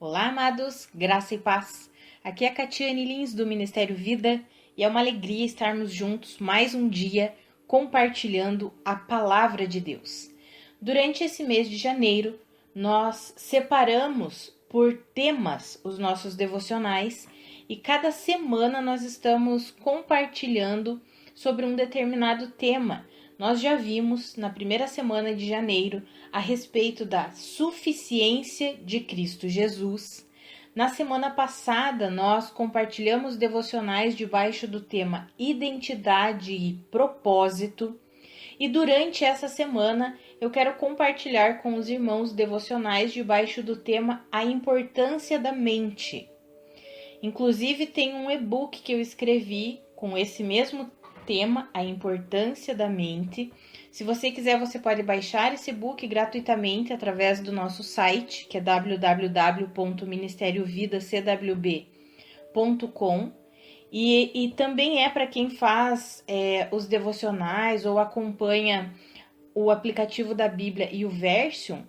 Olá, amados, graça e paz. Aqui é a Catiane Lins do Ministério Vida e é uma alegria estarmos juntos mais um dia compartilhando a palavra de Deus. Durante esse mês de janeiro, nós separamos por temas os nossos devocionais e cada semana nós estamos compartilhando sobre um determinado tema. Nós já vimos na primeira semana de janeiro a respeito da suficiência de Cristo Jesus. Na semana passada, nós compartilhamos devocionais debaixo do tema Identidade e Propósito. E durante essa semana, eu quero compartilhar com os irmãos devocionais debaixo do tema A Importância da Mente. Inclusive, tem um e-book que eu escrevi com esse mesmo tema, A Importância da Mente. Se você quiser, você pode baixar esse e-book gratuitamente através do nosso site, que é www.ministériovidacwb.com. E também é para quem faz os devocionais ou acompanha o aplicativo da Bíblia e o Version.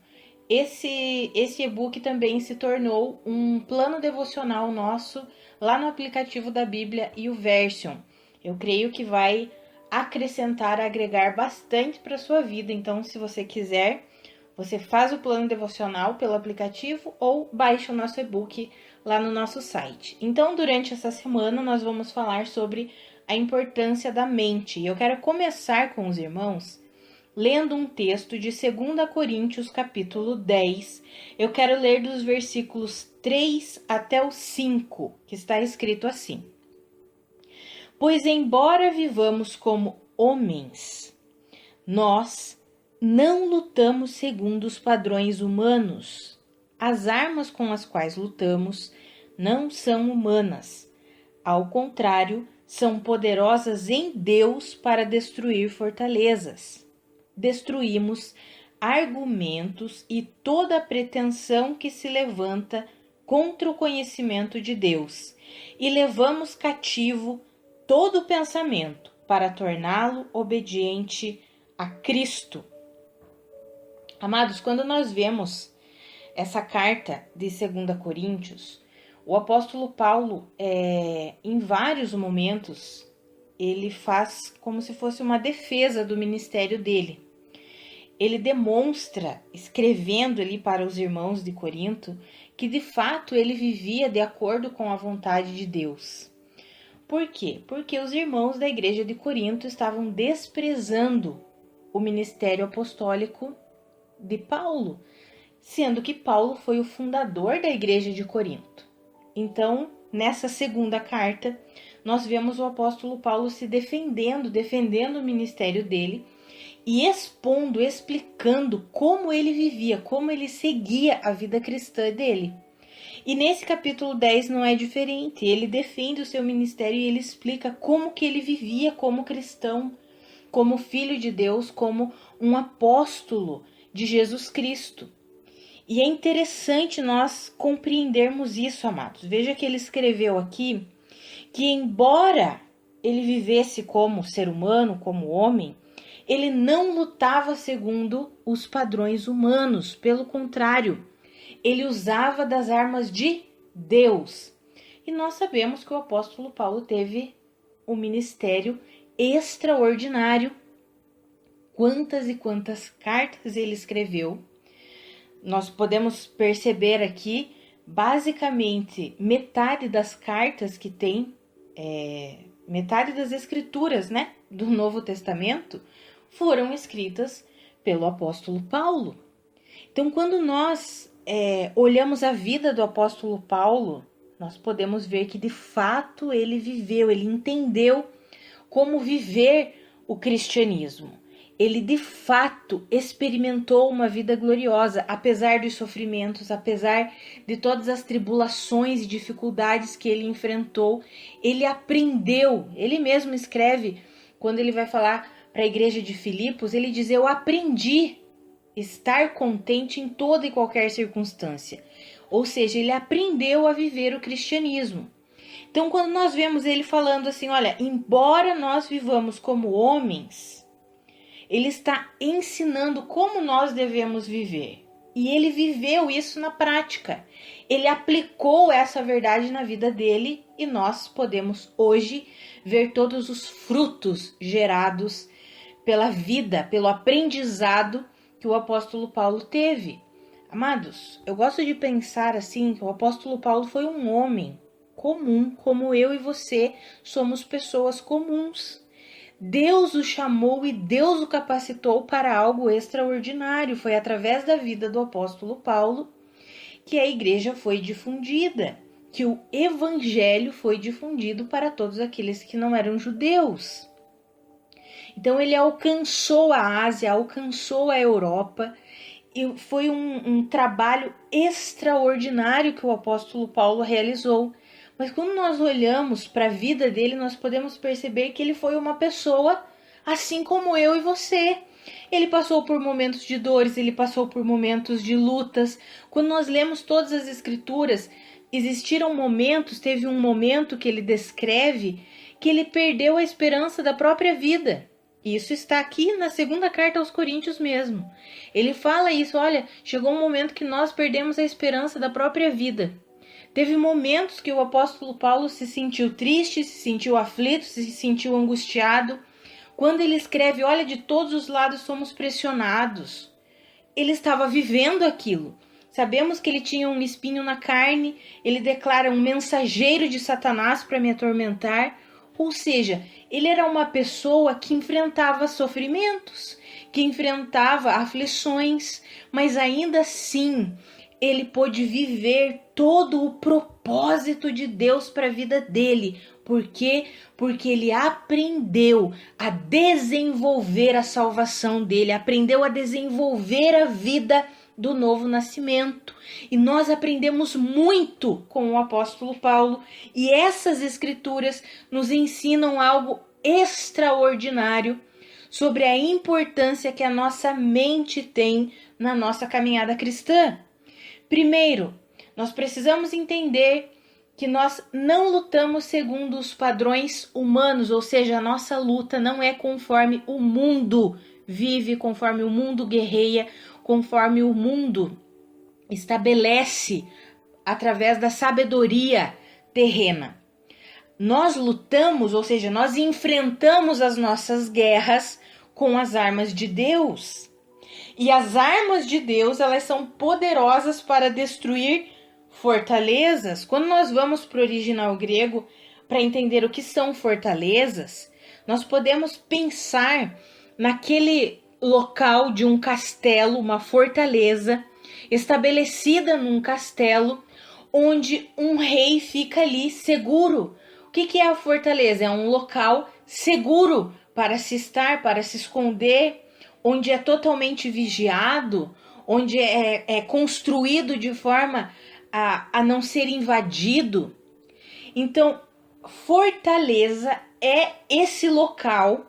Esse e-book também se tornou um plano devocional nosso lá no aplicativo da Bíblia e o Version. Eu creio que vai acrescentar, agregar bastante para a sua vida. Então, se você quiser, você faz o plano devocional pelo aplicativo ou baixa o nosso e-book lá no nosso site. Então, durante essa semana, nós vamos falar sobre a importância da mente. E eu quero começar com os irmãos lendo um texto de 2 Coríntios, capítulo 10. Eu quero ler dos versículos 3 até o 5, que está escrito assim: Pois embora vivamos como homens, nós não lutamos segundo os padrões humanos. As armas com as quais lutamos não são humanas. Ao contrário, são poderosas em Deus para destruir fortalezas. Destruímos argumentos e toda pretensão que se levanta contra o conhecimento de Deus, e levamos cativo todo pensamento para torná-lo obediente a Cristo. Amados, quando nós vemos essa carta de 2 Coríntios, o apóstolo Paulo, em vários momentos, ele faz como se fosse uma defesa do ministério dele. Ele demonstra, escrevendo ali para os irmãos de Corinto, que de fato ele vivia de acordo com a vontade de Deus. Por quê? Porque os irmãos da igreja de Corinto estavam desprezando o ministério apostólico de Paulo, sendo que Paulo foi o fundador da igreja de Corinto. Então, nessa segunda carta, nós vemos o apóstolo Paulo se defendendo o ministério dele e expondo, explicando como ele vivia, como ele seguia a vida cristã dele. E nesse capítulo 10 não é diferente. Ele defende o seu ministério e ele explica como que ele vivia como cristão, como filho de Deus, como um apóstolo de Jesus Cristo. E é interessante nós compreendermos isso, amados. Veja que ele escreveu aqui que, embora ele vivesse como ser humano, como homem, ele não lutava segundo os padrões humanos. Pelo contrário, ele usava das armas de Deus. E nós sabemos que o apóstolo Paulo teve um ministério extraordinário. Quantas e quantas cartas ele escreveu. Nós podemos perceber aqui, basicamente, metade das cartas que tem, metade das escrituras, né, do Novo Testamento, foram escritas pelo apóstolo Paulo. Então, quando nós olhamos a vida do apóstolo Paulo, nós podemos ver que de fato ele viveu, ele entendeu como viver o cristianismo. Ele de fato experimentou uma vida gloriosa, apesar dos sofrimentos, apesar de todas as tribulações e dificuldades que ele enfrentou. Ele aprendeu, ele mesmo escreve, quando ele vai falar para a igreja de Filipos, ele diz: eu aprendi estar contente em toda e qualquer circunstância. Ou seja, ele aprendeu a viver o cristianismo. Então, quando nós vemos ele falando assim, olha, embora nós vivamos como homens, ele está ensinando como nós devemos viver. E ele viveu isso na prática. Ele aplicou essa verdade na vida dele e nós podemos hoje ver todos os frutos gerados pela vida, pelo aprendizado que o apóstolo Paulo teve. Amados, eu gosto de pensar assim que o apóstolo Paulo foi um homem comum, como eu e você somos pessoas comuns. Deus o chamou e Deus o capacitou para algo extraordinário. Foi através da vida do apóstolo Paulo que a igreja foi difundida, que o evangelho foi difundido para todos aqueles que não eram judeus. Então ele alcançou a Ásia, alcançou a Europa, e foi um trabalho extraordinário que o apóstolo Paulo realizou. Mas quando nós olhamos para a vida dele, nós podemos perceber que ele foi uma pessoa assim como eu e você. Ele passou por momentos de dores, ele passou por momentos de lutas. Quando nós lemos todas as escrituras, existiram momentos, teve um momento que ele descreve que ele perdeu a esperança da própria vida. Isso está aqui na segunda carta aos Coríntios mesmo. Ele fala isso, olha, chegou um momento que nós perdemos a esperança da própria vida. Teve momentos que o apóstolo Paulo se sentiu triste, se sentiu aflito, se sentiu angustiado. Quando ele escreve, olha, de todos os lados somos pressionados. Ele estava vivendo aquilo. Sabemos que ele tinha um espinho na carne, ele declara um mensageiro de Satanás para me atormentar. Ou seja, ele era uma pessoa que enfrentava sofrimentos, que enfrentava aflições, mas ainda assim ele pôde viver todo o propósito de Deus para a vida dele. Por quê? Porque ele aprendeu a desenvolver a salvação dele, aprendeu a desenvolver a vida do novo nascimento. E nós aprendemos muito com o apóstolo Paulo, e essas escrituras nos ensinam algo extraordinário sobre a importância que a nossa mente tem na nossa caminhada cristã. Primeiro, nós precisamos entender que nós não lutamos segundo os padrões humanos, ou seja, a nossa luta não é conforme o mundo vive, conforme o mundo guerreia, conforme o mundo estabelece através da sabedoria terrena. Nós lutamos, ou seja, nós enfrentamos as nossas guerras com as armas de Deus. E as armas de Deus, elas são poderosas para destruir fortalezas. Quando nós vamos para o original grego para entender o que são fortalezas, nós podemos pensar naquele local de um castelo, uma fortaleza, estabelecida num castelo, onde um rei fica ali seguro. O que é a fortaleza? É um local seguro para se estar, para se esconder, onde é totalmente vigiado, onde é construído de forma a não ser invadido. Então, fortaleza é esse local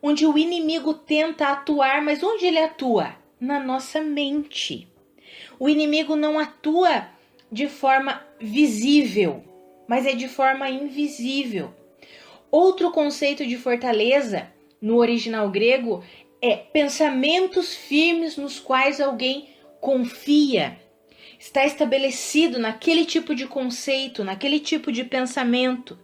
onde o inimigo tenta atuar, mas onde ele atua? Na nossa mente. O inimigo não atua de forma visível, mas é de forma invisível. Outro conceito de fortaleza, no original grego, é pensamentos firmes nos quais alguém confia. Está estabelecido naquele tipo de conceito, naquele tipo de pensamento.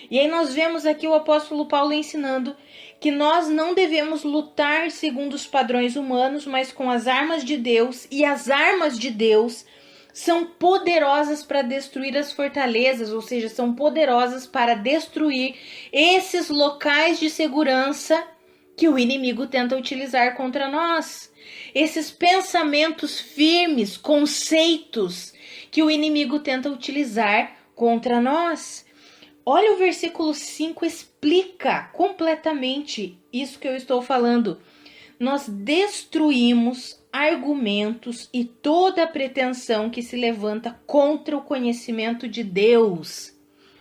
E aí nós vemos aqui o apóstolo Paulo ensinando que nós não devemos lutar segundo os padrões humanos, mas com as armas de Deus, e as armas de Deus são poderosas para destruir as fortalezas, ou seja, são poderosas para destruir esses locais de segurança que o inimigo tenta utilizar contra nós. Esses pensamentos firmes, conceitos que o inimigo tenta utilizar contra nós. Olha, o versículo 5 explica completamente isso que eu estou falando. Nós destruímos argumentos e toda pretensão que se levanta contra o conhecimento de Deus.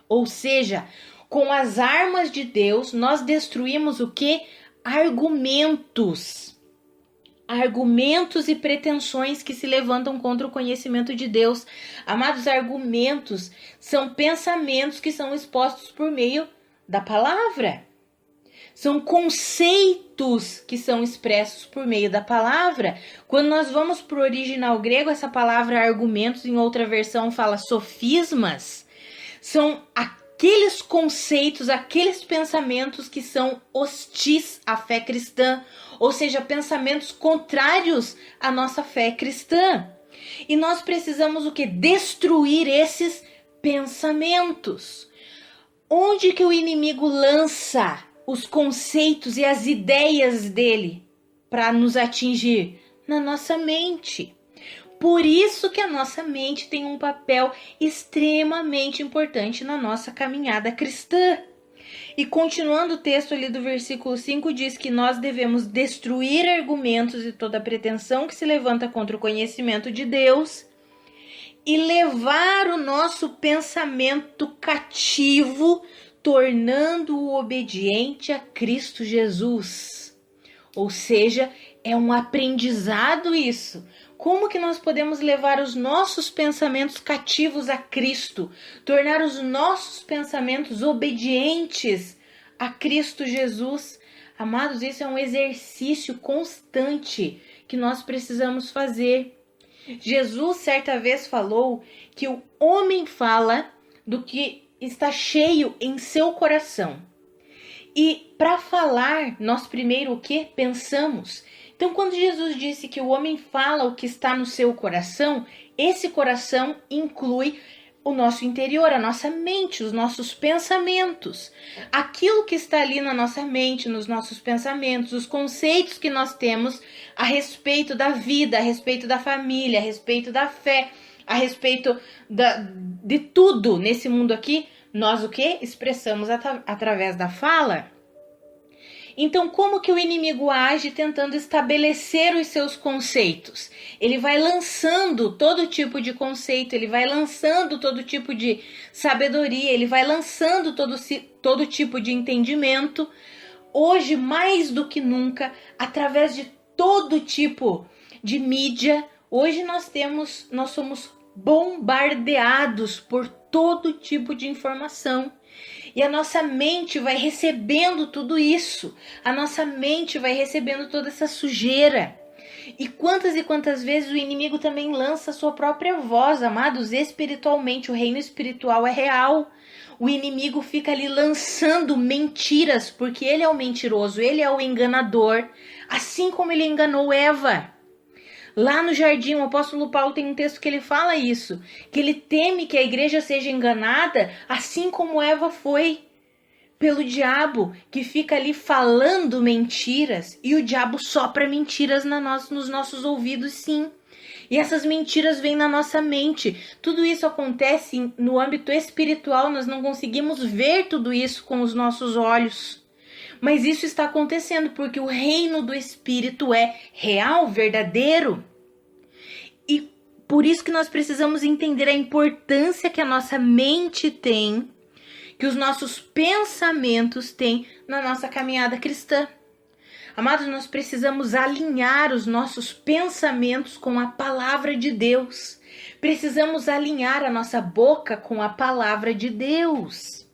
Ou seja, com as armas de Deus, nós destruímos o quê? Argumentos e pretensões que se levantam contra o conhecimento de Deus. Amados, argumentos são pensamentos que são expostos por meio da palavra. São conceitos que são expressos por meio da palavra. Quando nós vamos para o original grego, essa palavra argumentos, em outra versão fala sofismas, são aqueles conceitos, aqueles pensamentos que são hostis à fé cristã, ou seja, pensamentos contrários à nossa fé cristã. E nós precisamos o quê? Destruir esses pensamentos. Onde que o inimigo lança os conceitos e as ideias dele para nos atingir? Na nossa mente. Por isso que a nossa mente tem um papel extremamente importante na nossa caminhada cristã. E continuando o texto ali do versículo 5, diz que nós devemos destruir argumentos e toda pretensão que se levanta contra o conhecimento de Deus e levar o nosso pensamento cativo, tornando-o obediente a Cristo Jesus. Ou seja, é um aprendizado isso. Como que nós podemos levar os nossos pensamentos cativos a Cristo? Tornar os nossos pensamentos obedientes a Cristo Jesus? Amados, isso é um exercício constante que nós precisamos fazer. Jesus certa vez falou que o homem fala do que está cheio em seu coração. E para falar, nós primeiro o que? Pensamos. Então, quando Jesus disse que o homem fala o que está no seu coração, esse coração inclui o nosso interior, a nossa mente, os nossos pensamentos. Aquilo que está ali na nossa mente, nos nossos pensamentos, os conceitos que nós temos a respeito da vida, a respeito da família, a respeito da fé, a respeito de tudo nesse mundo aqui, nós o que? Expressamos através da fala. Então, como que o inimigo age tentando estabelecer os seus conceitos? Ele vai lançando todo tipo de conceito, ele vai lançando todo tipo de sabedoria, ele vai lançando todo tipo de entendimento. Hoje, mais do que nunca, através de todo tipo de mídia, hoje nós somos bombardeados por todo tipo de informação. E a nossa mente vai recebendo tudo isso. A nossa mente vai recebendo toda essa sujeira. E quantas vezes o inimigo também lança a sua própria voz, amados, espiritualmente. O reino espiritual é real. O inimigo fica ali lançando mentiras, porque ele é o mentiroso, ele é o enganador. Assim como ele enganou Eva. Lá no jardim, o apóstolo Paulo tem um texto que ele fala isso, que ele teme que a igreja seja enganada, assim como Eva foi, pelo diabo, que fica ali falando mentiras, e o diabo sopra mentiras nos nossos ouvidos, sim. E essas mentiras vêm na nossa mente. Tudo isso acontece no âmbito espiritual, nós não conseguimos ver tudo isso com os nossos olhos. Mas isso está acontecendo porque o reino do Espírito é real, verdadeiro. E por isso que nós precisamos entender a importância que a nossa mente tem, que os nossos pensamentos têm na nossa caminhada cristã. Amados, nós precisamos alinhar os nossos pensamentos com a palavra de Deus. Precisamos alinhar a nossa boca com a palavra de Deus.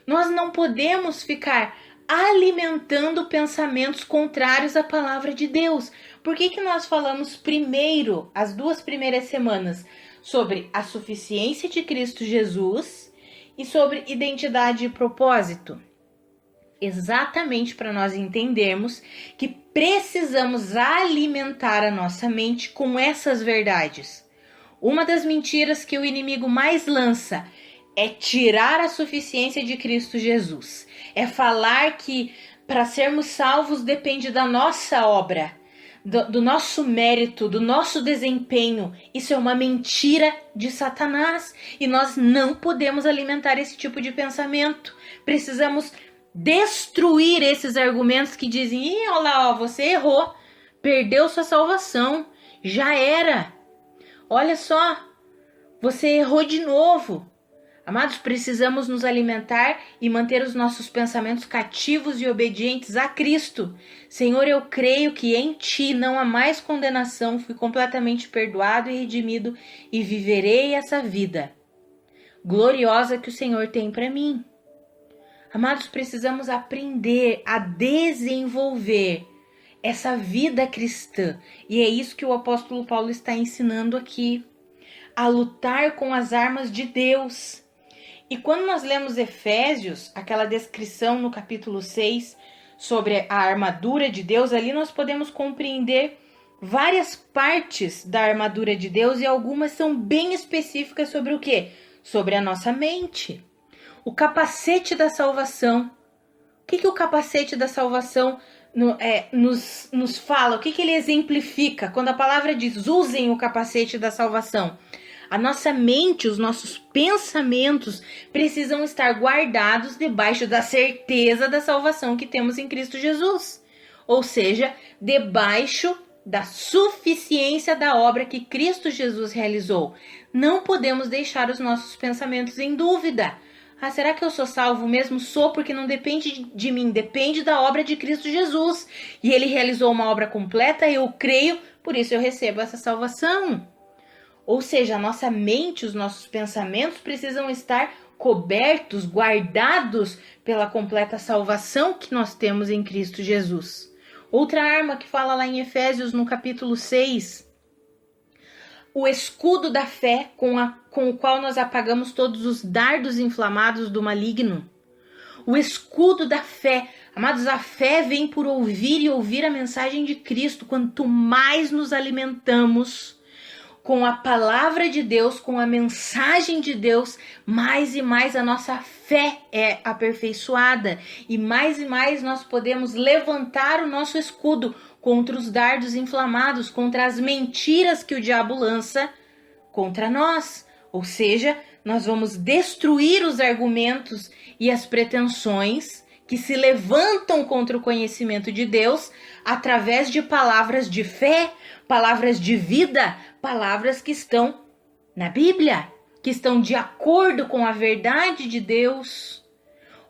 Nós não podemos ficar alimentando pensamentos contrários à palavra de Deus. Por que nós falamos primeiro, as 2 primeiras semanas, sobre a suficiência de Cristo Jesus e sobre identidade e propósito? Exatamente para nós entendermos que precisamos alimentar a nossa mente com essas verdades. Uma das mentiras que o inimigo mais lança é tirar a suficiência de Cristo Jesus. É falar que para sermos salvos depende da nossa obra, do nosso mérito, do nosso desempenho. Isso é uma mentira de Satanás e nós não podemos alimentar esse tipo de pensamento. Precisamos destruir esses argumentos que dizem: "Ih, olha lá, você errou, perdeu sua salvação, já era. Olha só, você errou de novo." Amados, precisamos nos alimentar e manter os nossos pensamentos cativos e obedientes a Cristo. Senhor, eu creio que em Ti não há mais condenação, fui completamente perdoado e redimido e viverei essa vida gloriosa que o Senhor tem para mim. Amados, precisamos aprender a desenvolver essa vida cristã. E é isso que o apóstolo Paulo está ensinando aqui. A lutar com as armas de Deus. E quando nós lemos Efésios, aquela descrição no capítulo 6 sobre a armadura de Deus, ali nós podemos compreender várias partes da armadura de Deus e algumas são bem específicas sobre o quê? Sobre a nossa mente. O capacete da salvação. O que o capacete da salvação nos fala? O que ele exemplifica? Quando a palavra diz, usem o capacete da salvação. A nossa mente, os nossos pensamentos precisam estar guardados debaixo da certeza da salvação que temos em Cristo Jesus. Ou seja, debaixo da suficiência da obra que Cristo Jesus realizou. Não podemos deixar os nossos pensamentos em dúvida. Ah, será que eu sou salvo mesmo? Sou, porque não depende de mim, depende da obra de Cristo Jesus. E ele realizou uma obra completa, eu creio, por isso eu recebo essa salvação. Ou seja, a nossa mente, os nossos pensamentos precisam estar cobertos, guardados pela completa salvação que nós temos em Cristo Jesus. Outra arma que fala lá em Efésios, no capítulo 6, o escudo da fé com o qual nós apagamos todos os dardos inflamados do maligno. O escudo da fé. Amados, a fé vem por ouvir e ouvir a mensagem de Cristo. Quanto mais nos alimentamos com a palavra de Deus, com a mensagem de Deus, mais e mais a nossa fé é aperfeiçoada. E mais nós podemos levantar o nosso escudo contra os dardos inflamados, contra as mentiras que o diabo lança contra nós. Ou seja, nós vamos destruir os argumentos e as pretensões que se levantam contra o conhecimento de Deus através de palavras de fé, palavras de vida, palavras que estão na Bíblia, que estão de acordo com a verdade de Deus.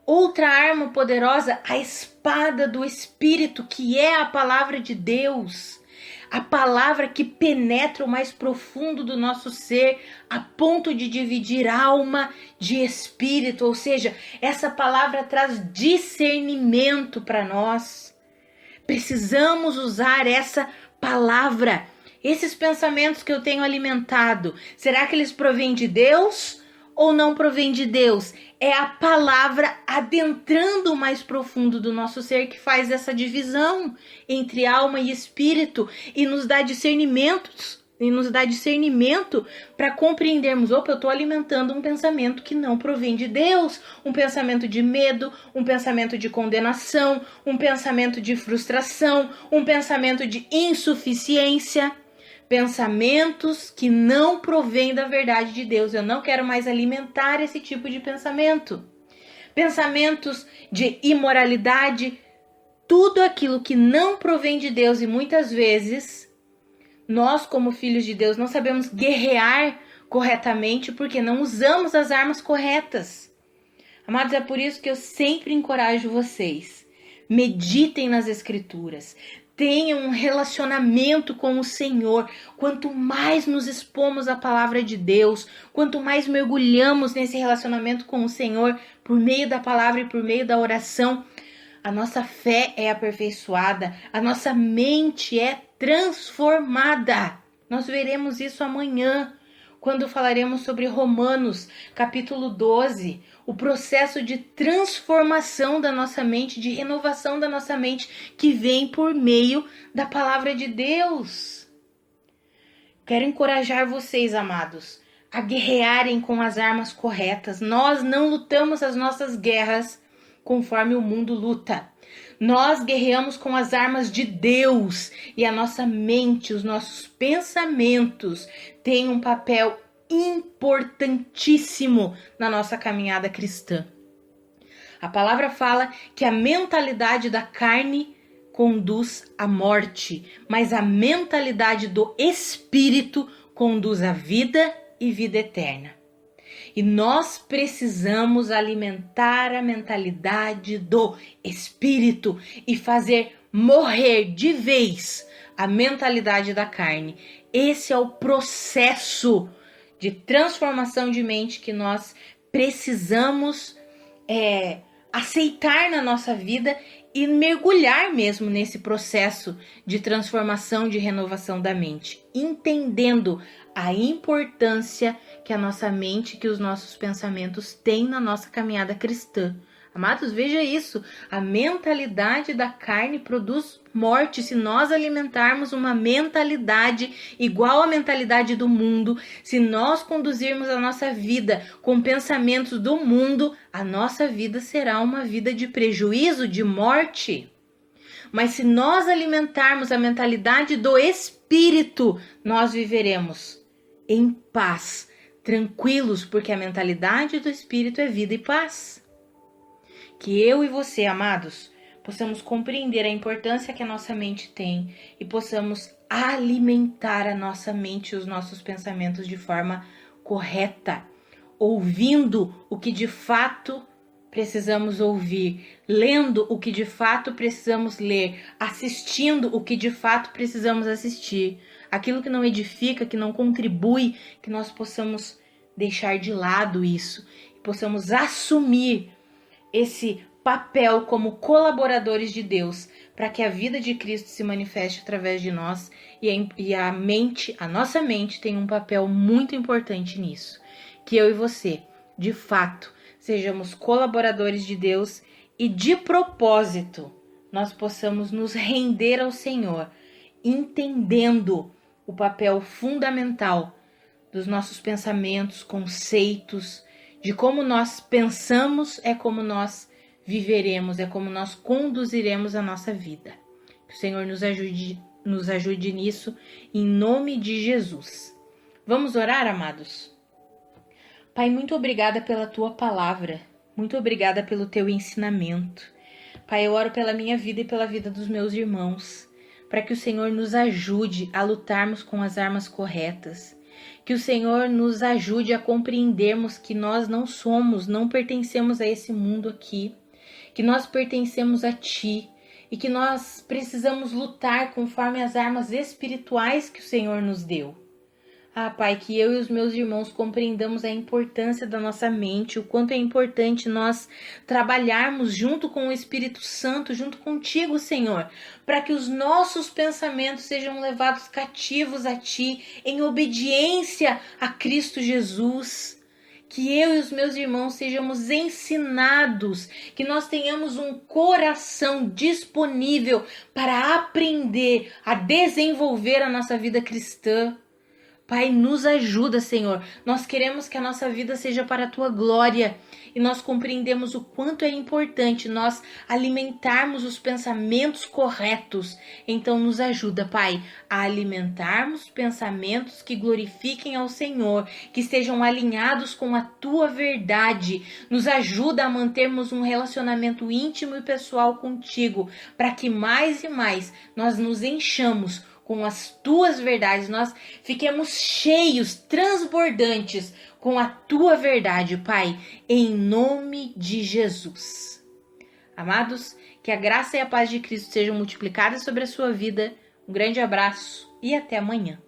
Outra arma poderosa, a espada do Espírito, que é a palavra de Deus. A palavra que penetra o mais profundo do nosso ser, a ponto de dividir alma de espírito. Ou seja, essa palavra traz discernimento para nós. Precisamos usar essa palavra. Esses pensamentos que eu tenho alimentado, será que eles provêm de Deus ou não provém de Deus? É a palavra adentrando o mais profundo do nosso ser que faz essa divisão entre alma e espírito e nos dá discernimento para compreendermos, opa, eu estou alimentando um pensamento que não provém de Deus, um pensamento de medo, um pensamento de condenação, um pensamento de frustração, um pensamento de insuficiência. Pensamentos que não provêm da verdade de Deus. Eu não quero mais alimentar esse tipo de pensamento. Pensamentos de imoralidade, tudo aquilo que não provém de Deus. E muitas vezes, nós como filhos de Deus não sabemos guerrear corretamente porque não usamos as armas corretas. Amados, é por isso que eu sempre encorajo vocês. Meditem nas Escrituras. Tenham um relacionamento com o Senhor. Quanto mais nos expomos à palavra de Deus, quanto mais mergulhamos nesse relacionamento com o Senhor, por meio da palavra e por meio da oração, a nossa fé é aperfeiçoada, a nossa mente é transformada. Nós veremos isso amanhã, quando falaremos sobre Romanos, capítulo 12, o processo de transformação da nossa mente, de renovação da nossa mente, que vem por meio da palavra de Deus. Quero encorajar vocês, amados, a guerrearem com as armas corretas. Nós não lutamos as nossas guerras conforme o mundo luta. Nós guerreamos com as armas de Deus e a nossa mente, os nossos pensamentos têm um papel importantíssimo na nossa caminhada cristã. A palavra fala que a mentalidade da carne conduz à morte, mas a mentalidade do espírito conduz à vida e vida eterna. E nós precisamos alimentar a mentalidade do espírito e fazer morrer de vez a mentalidade da carne. Esse é o processo de transformação de mente que nós precisamos aceitar na nossa vida e mergulhar mesmo nesse processo de transformação, de renovação da mente, entendendo a importância que a nossa mente, que os nossos pensamentos têm na nossa caminhada cristã. Amados, veja isso, a mentalidade da carne produz morte. Se nós alimentarmos uma mentalidade igual à mentalidade do mundo, se nós conduzirmos a nossa vida com pensamentos do mundo, a nossa vida será uma vida de prejuízo, de morte. Mas se nós alimentarmos a mentalidade do Espírito, nós viveremos em paz, tranquilos, porque a mentalidade do Espírito é vida e paz. Que eu e você, amados, possamos compreender a importância que a nossa mente tem e possamos alimentar a nossa mente e os nossos pensamentos de forma correta, ouvindo o que de fato precisamos ouvir, lendo o que de fato precisamos ler, assistindo o que de fato precisamos assistir. Aquilo que não edifica, que não contribui, que nós possamos deixar de lado isso e possamos assumir esse papel como colaboradores de Deus, para que a vida de Cristo se manifeste através de nós e a nossa mente tem um papel muito importante nisso. Que eu e você, de fato, sejamos colaboradores de Deus e de propósito nós possamos nos render ao Senhor, entendendo o papel fundamental dos nossos pensamentos, conceitos, de como nós pensamos é como nós viveremos, é como nós conduziremos a nossa vida. Que o Senhor nos ajude nisso, em nome de Jesus. Vamos orar, amados? Pai, muito obrigada pela Tua palavra, muito obrigada pelo Teu ensinamento. Pai, eu oro pela minha vida e pela vida dos meus irmãos, para que o Senhor nos ajude a lutarmos com as armas corretas. Que o Senhor nos ajude a compreendermos que nós não pertencemos a esse mundo aqui, que nós pertencemos a Ti e que nós precisamos lutar conforme as armas espirituais que o Senhor nos deu. Pai, que eu e os meus irmãos compreendamos a importância da nossa mente, o quanto é importante nós trabalharmos junto com o Espírito Santo, junto contigo, Senhor, para que os nossos pensamentos sejam levados cativos a Ti, em obediência a Cristo Jesus. Que eu e os meus irmãos sejamos ensinados, que nós tenhamos um coração disponível para aprender a desenvolver a nossa vida cristã. Pai, nos ajuda, Senhor. Nós queremos que a nossa vida seja para a Tua glória e nós compreendemos o quanto é importante nós alimentarmos os pensamentos corretos. Então, nos ajuda, Pai, a alimentarmos pensamentos que glorifiquem ao Senhor, que estejam alinhados com a Tua verdade. Nos ajuda a mantermos um relacionamento íntimo e pessoal contigo, para que mais e mais nós nos enchamos com as Tuas verdades, nós fiquemos cheios, transbordantes com a Tua verdade, Pai, em nome de Jesus. Amados, que a graça e a paz de Cristo sejam multiplicadas sobre a sua vida. Um grande abraço e até amanhã.